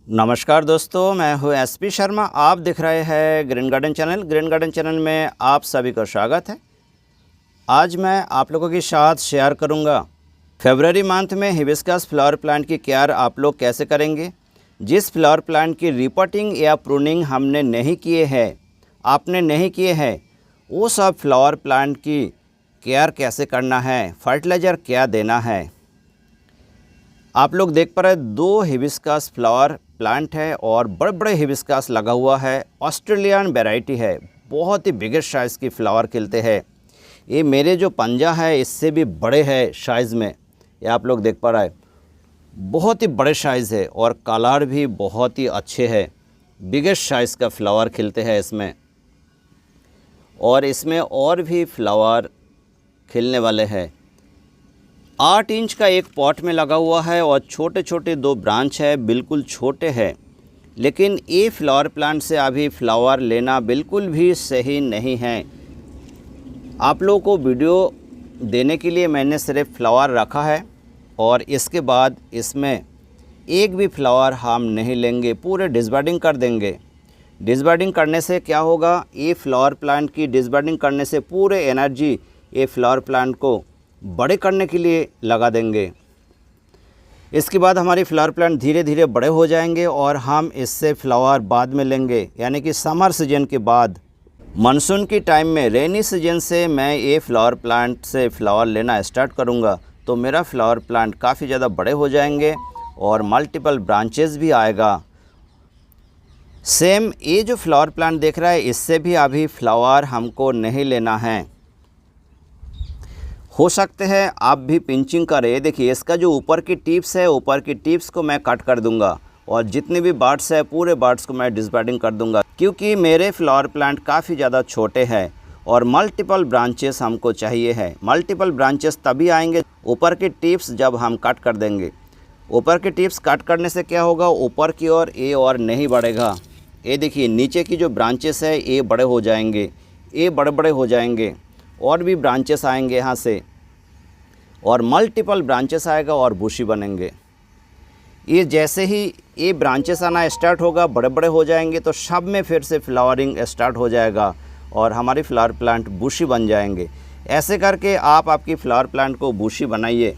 नमस्कार दोस्तों, मैं हूं एसपी शर्मा। आप दिख रहे हैं green garden channel. Green garden channel में आप सभी का स्वागत है। आज मैं आप लोगों के साथ शेयर करूंगा फरवरी मंथ में हिबिस्कस फ्लावर प्लांट की केयर आप लोग कैसे करेंगे। जिस फ्लावर प्लांट की रिपोर्टिंग या प्रूनिंग हमने नहीं किए हैं, आपने नहीं किए हैं, वो सब फ्लावर प्लांट की केयर कैसे करना है, फर्टिलाइज़र क्या देना है। आप लोग देख पा रहे हैं 2 हिबिस्कस फ्लावर प्लांट है और बड़े बड़े हिबिस्कस लगा हुआ है। ऑस्ट्रेलियन वैरायटी है, बहुत ही बिगेस्ट साइज़ की फ्लावर खिलते हैं। ये मेरे जो पंजा है इससे भी बड़े है साइज़ में। ये आप लोग देख पा रहे हैं, बहुत ही बड़े साइज़ है और कलर भी बहुत ही अच्छे है। बिगेस्ट साइज़ का फ्लावर खिलते हैं इसमें, और इसमें और भी फ्लावर खिलने वाले हैं। 8 इंच का एक पॉट में लगा हुआ है और छोटे छोटे 2 ब्रांच है, बिल्कुल छोटे हैं। लेकिन ये फ्लावर प्लांट से अभी फ्लावर लेना बिल्कुल भी सही नहीं है। आप लोगों को वीडियो देने के लिए मैंने सिर्फ फ्लावर रखा है और इसके बाद इसमें एक भी फ्लावर हम नहीं लेंगे, पूरे डिसबर्डिंग कर देंगे। डिसबर्डिंग करने से क्या होगा, ये फ्लावर प्लांट की डिसबर्डिंग करने से पूरे एनर्जी ये फ्लावर प्लांट को बड़े करने के लिए लगा देंगे। इसके बाद हमारी फ्लावर प्लांट धीरे धीरे बड़े हो जाएंगे और हम इससे फ्लावर बाद में लेंगे, यानी कि समर सीजन के बाद। मानसून की टाइम में, रेनी सीजन से मैं ये फ्लावर प्लांट से फ्लावर लेना स्टार्ट करूँगा तो मेरा फ्लावर प्लांट काफ़ी ज़्यादा बड़े हो जाएंगे और मल्टीपल ब्रांचेस भी आएगा। सेम ये जो फ्लावर प्लांट देख रहा है, इससे भी अभी फ्लावर हमको नहीं लेना है। हो सकते हैं आप भी पिंचिंग करें। देखिए इसका जो ऊपर की टिप्स है, ऊपर की टिप्स को मैं कट कर दूंगा और जितने भी बर्ड्स है पूरे बर्ड्स को मैं डिसबर्डिंग कर दूंगा, क्योंकि मेरे फ्लावर प्लांट काफ़ी ज़्यादा छोटे हैं और मल्टीपल ब्रांचेस हमको चाहिए है। मल्टीपल ब्रांचेस तभी आएंगे ऊपर की टिप्स जब हम कट कर देंगे। ऊपर की टिप्स कट करने से क्या होगा, ऊपर की ओर ये और नहीं बढ़ेगा। ये देखिए नीचे की जो ब्रांचेस है ये बड़े हो जाएंगे, ये बड़े बड़े हो जाएंगे और भी ब्रांचेस आएंगे यहाँ से और मल्टीपल ब्रांचेस आएगा और बुशी बनेंगे। ये जैसे ही ये ब्रांचेस आना स्टार्ट होगा, बड़े बड़े हो जाएंगे, तो सब में फिर से फ्लावरिंग स्टार्ट हो जाएगा और हमारी फ्लावर प्लांट बुशी बन जाएंगे। ऐसे करके आप आपकी फ्लावर प्लांट को बुशी बनाइए।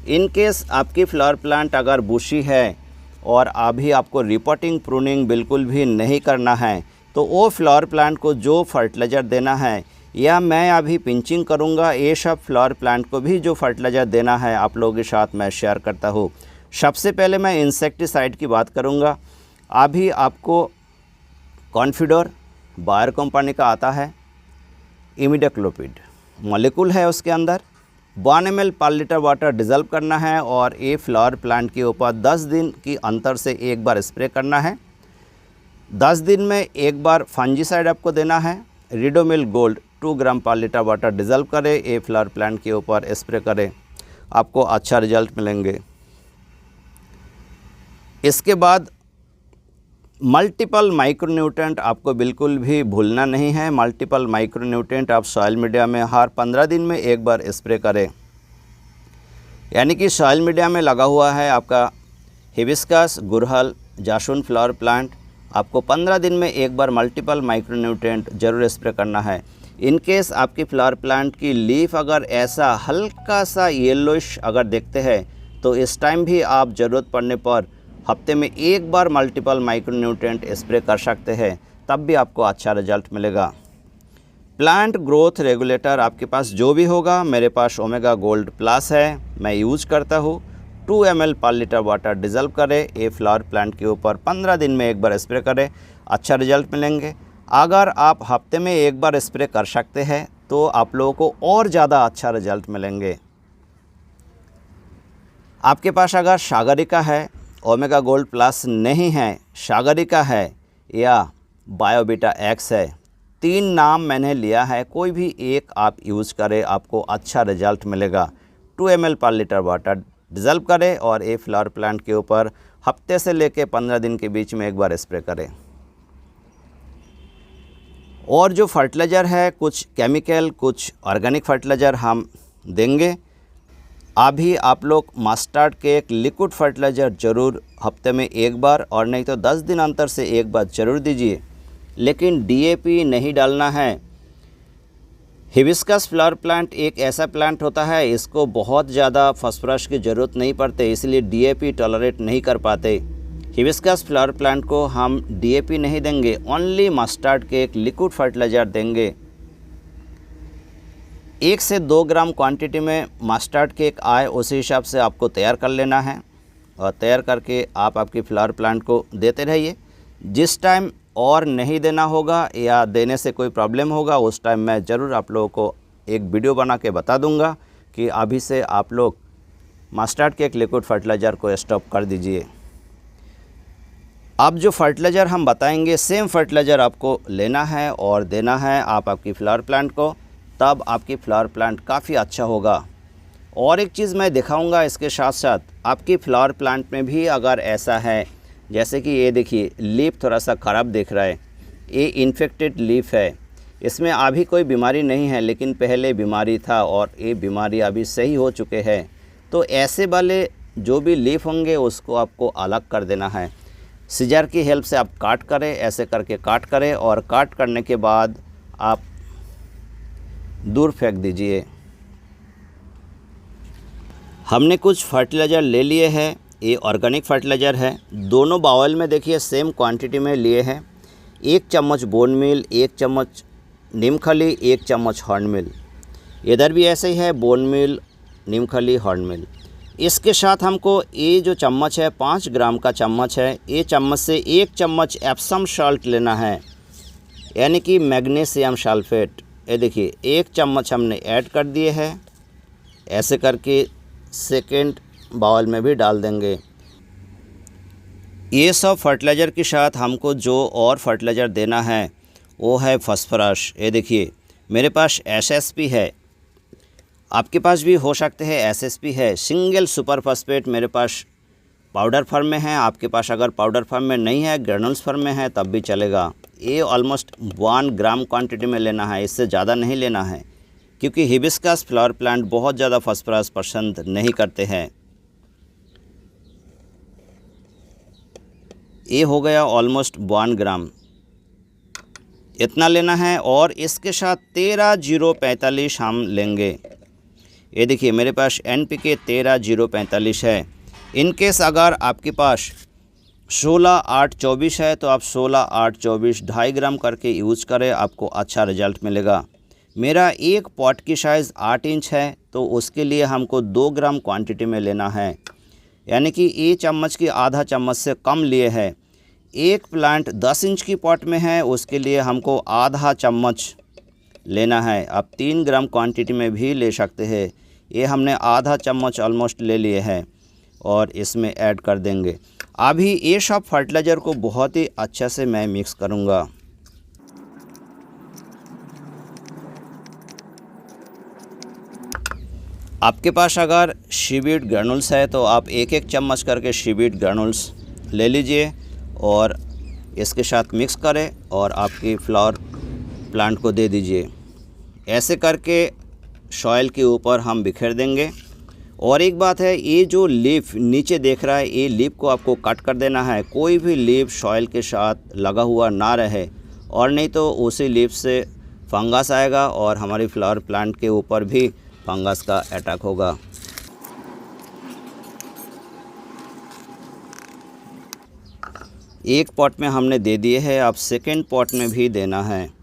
इन केस आपकी फ्लावर प्लांट अगर बुशी है और अभी आपको रिपोर्टिंग प्रूनिंग बिल्कुल भी नहीं करना है, तो वो फ्लावर प्लांट को जो फर्टिलाइज़र देना है या मैं अभी पिंचिंग करूंगा, ये सब फ्लावर प्लांट को भी जो फर्टिलाइज़र देना है आप लोगों के साथ मैं शेयर करता हूँ। सबसे पहले मैं इंसेक्टिसाइड की बात करूंगा। अभी आपको कॉन्फिडोर बायर कंपनी का आता है, इमिडाक्लोपिड मॉलिक्यूल है उसके अंदर। 1 ml पर लीटर वाटर डिज़ल्व करना है और ये फ्लावर प्लांट के ऊपर 10 दिन की अंतर से एक बार स्प्रे करना है। 10 दिन में एक बार फंजीसाइड आपको देना है। रिडोमिल गोल्ड 2 ग्राम पर लीटर वाटर डिज़ल्व करें, ये फ्लावर प्लांट के ऊपर स्प्रे करें, आपको अच्छा रिजल्ट मिलेंगे। इसके बाद मल्टीपल माइक्रोन्यूट्रेंट आपको बिल्कुल भी भूलना नहीं है। मल्टीपल माइक्रोन्यूट्रेंट आप सॉइल मीडिया में हर 15 दिन में एक बार स्प्रे करें। यानी कि सॉइल मीडिया में लगा हुआ है आपका हिबिस्कस, गुड़हल, जासुन फ्लावर प्लांट, आपको 15 दिन में एक बार मल्टीपल माइक्रोन्यूट्रेंट ज़रूर स्प्रे करना है। इन केस आपकी फ्लावर प्लांट की लीफ अगर ऐसा हल्का सा येलोइश अगर देखते हैं, तो इस टाइम भी आप ज़रूरत पड़ने पर हफ्ते में एक बार मल्टीपल माइक्रोन्यूट्रेंट स्प्रे कर सकते हैं, तब भी आपको अच्छा रिजल्ट मिलेगा। प्लांट ग्रोथ रेगुलेटर आपके पास जो भी होगा, मेरे पास ओमेगा गोल्ड प्लस है, मैं यूज़ करता हूँ। 2 ml पर लीटर वाटर डिज़ल्व करें, ये फ्लावर प्लांट के ऊपर 15 दिन में एक बार स्प्रे करें, अच्छा रिजल्ट मिलेंगे। अगर आप हफ्ते में एक बार स्प्रे कर सकते हैं तो आप लोगों को और ज़्यादा अच्छा रिजल्ट मिलेंगे। आपके पास अगर सागरिका है, ओमेगा गोल्ड प्लस नहीं है, सागरिका है या बायोबीटा एक्स है, 3 नाम मैंने लिया है, कोई भी एक आप यूज़ करें, आपको अच्छा रिजल्ट मिलेगा। 2 ml पर लीटर वाटर डिज़ल्व करें और ये फ्लावर प्लांट के ऊपर हफ्ते से लेके 15 दिन के बीच में एक बार स्प्रे करें। और जो फर्टिलाइज़र है, कुछ केमिकल कुछ ऑर्गेनिक फर्टिलाइज़र हम देंगे। अभी आप लोग मस्टर्ड के एक लिक्विड फर्टिलाइज़र ज़रूर हफ्ते में एक बार और नहीं तो 10 दिन अंतर से एक बार ज़रूर दीजिए, लेकिन डीएपी नहीं डालना है। हिबिस्कस फ्लावर प्लांट एक ऐसा प्लांट होता है, इसको बहुत ज़्यादा फास्फोरस की ज़रूरत नहीं पड़ती, इसलिए डीएपी टॉलरेट नहीं कर पाते। हिबिस्कस फ्लावर प्लांट को हम डीएपी नहीं देंगे, ओनली मस्टर्ड के एक लिक्विड फर्टिलाइज़र देंगे। 1 से 2 ग्राम क्वांटिटी में मस्टर्ड केक आए उसी हिसाब से आपको तैयार कर लेना है और तैयार करके आप आपकी फ्लावर प्लांट को देते रहिए। जिस टाइम और नहीं देना होगा या देने से कोई प्रॉब्लम होगा उस टाइम मैं ज़रूर आप लोगों को एक वीडियो बना के बता दूंगा कि अभी से आप लोग मस्टर्ड केक लिक्विड फर्टिलाइज़र को स्टॉप कर दीजिए। अब जो फर्टिलाइज़र हम बताएंगे सेम फर्टिलाइज़र आपको लेना है और देना है आप आपकी फ्लावर प्लांट को, तब आपकी फ्लावर प्लांट काफ़ी अच्छा होगा। और एक चीज़ मैं दिखाऊंगा इसके साथ साथ, आपकी फ्लावर प्लांट में भी अगर ऐसा है, जैसे कि ये देखिए लीफ थोड़ा सा ख़राब दिख रहा है, ये इन्फेक्टेड लीफ है, इसमें अभी कोई बीमारी नहीं है लेकिन पहले बीमारी था और ये बीमारी अभी सही हो चुके हैं। तो ऐसे वाले जो भी लीफ होंगे उसको आपको अलग कर देना है। सीजर की हेल्प से आप काट करें, ऐसे करके काट करें और काट करने के बाद आप दूर फेंक दीजिए। हमने कुछ फर्टिलाइज़र ले लिए हैं, ये ऑर्गेनिक फर्टिलाइज़र है। दोनों बाउल में देखिए सेम क्वांटिटी में लिए हैं। 1 चम्मच बोन मील, 1 चम्मच नीमखली, 1 चम्मच हॉर्न मील। इधर भी ऐसे ही है, बोन मील, नीमखली, हॉर्न मील। इसके साथ हमको ये जो चम्मच है 5 ग्राम का चम्मच है, ये चम्मच से 1 चम्मच एप्सम सॉल्ट लेना है, यानी कि मैग्नीशियम सल्फेट। ये देखिए 1 चम्मच हमने ऐड कर दिए हैं। ऐसे करके सेकेंड बाउल में भी डाल देंगे। ये सब फर्टिलाइज़र के साथ हमको जो और फर्टिलाइज़र देना है वो है फास्फोरस। ये देखिए मेरे पास एसएसपी है, आपके पास भी हो सकते हैं एसएसपी है। सिंगल सुपर फास्फेट मेरे पास पाउडर फॉर्म में है, आपके पास अगर पाउडर फॉर्म में नहीं है, ग्रेनुल्स फॉर्म में है तब भी चलेगा। ये ऑलमोस्ट 1 ग्राम क्वांटिटी में लेना है, इससे ज़्यादा नहीं लेना है, क्योंकि हिबिस्कस फ्लावर प्लांट बहुत ज़्यादा फास्फोरस पसंद नहीं करते हैं। ये हो गया ऑलमोस्ट 1 ग्राम, इतना लेना है। और इसके साथ 13-0-45 हम लेंगे। ये देखिए मेरे पास NPK 13-0-45 है। इनकेस अगर आपके पास 16-8-24 है तो आप 16-8-24 2.5 ग्राम करके यूज़ करें, आपको अच्छा रिजल्ट मिलेगा। मेरा एक पॉट की साइज़ 8 इंच है तो उसके लिए हमको 2 ग्राम क्वांटिटी में लेना है, यानी कि ये चम्मच की आधा चम्मच से कम लिए है। एक प्लांट 10 इंच की पॉट में है, उसके लिए हमको आधा चम्मच लेना है। आप 3 ग्राम क्वांटिटी में भी ले सकते हैं। ये हमने आधा चम्मच ऑलमोस्ट ले लिए हैं और इसमें ऐड कर देंगे। अभी ये सब फर्टिलाइज़र को बहुत ही अच्छा से मैं मिक्स करूँगा। आपके पास अगर सीवीड ग्रैनुल्स है तो आप 1-1 चम्मच करके सीवीड ग्रैनुल्स ले लीजिए और इसके साथ मिक्स करें और आपकी फ्लावर प्लांट को दे दीजिए। ऐसे करके सॉइल के ऊपर हम बिखेर देंगे। और एक बात है, ये जो लीफ नीचे देख रहा है, ये लीफ को आपको कट कर देना है। कोई भी लीफ सॉइल के साथ लगा हुआ ना रहे, और नहीं तो उसी लीफ से फंगस आएगा और हमारी फ्लावर प्लांट के ऊपर भी फंगस का अटैक होगा। एक पॉट में हमने दे दिए हैं, अब सेकेंड पॉट में भी देना है।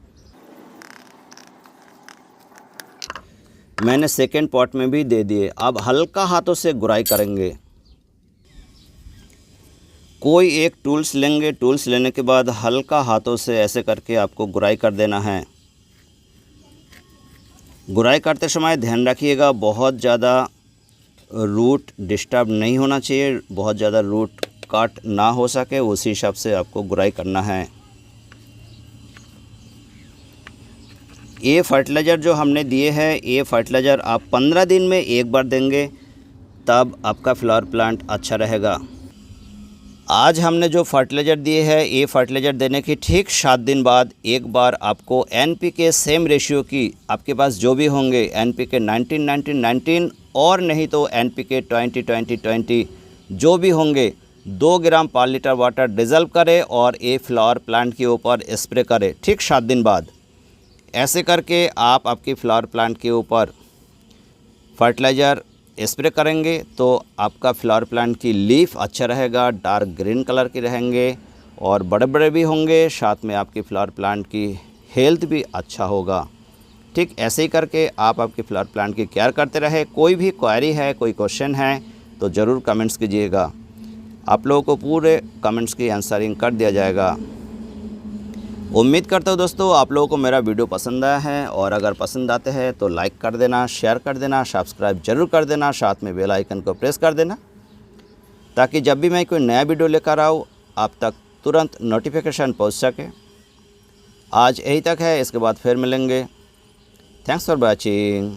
मैंने सेकेंड पॉट में भी दे दिए। अब हल्का हाथों से गुराई करेंगे। कोई एक टूल्स लेंगे, टूल्स लेने के बाद हल्का हाथों से ऐसे करके आपको गुराई कर देना है। गुराई करते समय ध्यान रखिएगा बहुत ज़्यादा रूट डिस्टर्ब नहीं होना चाहिए, बहुत ज़्यादा रूट कट ना हो सके, उसी हिसाब से आपको गुराई करना है। ये फर्टिलाइज़र जो हमने दिए हैं, ये फर्टिलाइज़र आप 15 दिन में एक बार देंगे, तब आपका फ्लावर प्लांट अच्छा रहेगा। आज हमने जो फर्टिलाइज़र दिए हैं, ये फर्टिलाइज़र देने के ठीक 7 दिन बाद एक बार आपको NPK सेम रेशियो की, आपके पास जो भी होंगे NPK 19-19-19 और नहीं तो NPK 20-20-20 जो भी होंगे 2 ग्राम पर लीटर वाटर डिज़ल्व करें और ये फ्लावर प्लांट के ऊपर स्प्रे करें ठीक 7 दिन बाद। ऐसे करके आप आपकी फ्लावर प्लांट के ऊपर फर्टिलाइज़र स्प्रे करेंगे तो आपका फ्लावर प्लांट की लीफ अच्छा रहेगा, डार्क ग्रीन कलर के रहेंगे और बड़े बड़े भी होंगे, साथ में आपकी फ्लावर प्लांट की हेल्थ भी अच्छा होगा। ठीक ऐसे ही करके आप आपके फ्लावर प्लांट की केयर करते रहे। कोई भी क्वेरी है, कोई क्वेश्चन है तो ज़रूर कमेंट्स कीजिएगा, आप लोगों को पूरे कमेंट्स की आंसरिंग कर दिया जाएगा। उम्मीद करता हूँ दोस्तों आप लोगों को मेरा वीडियो पसंद आया है, और अगर पसंद आते हैं तो लाइक कर देना, शेयर कर देना, सब्सक्राइब जरूर कर देना, साथ में बेल आइकन को प्रेस कर देना ताकि जब भी मैं कोई नया वीडियो लेकर आऊँ आप तक तुरंत नोटिफिकेशन पहुँच सके। आज यही तक है, इसके बाद फिर मिलेंगे। Thanks for watching.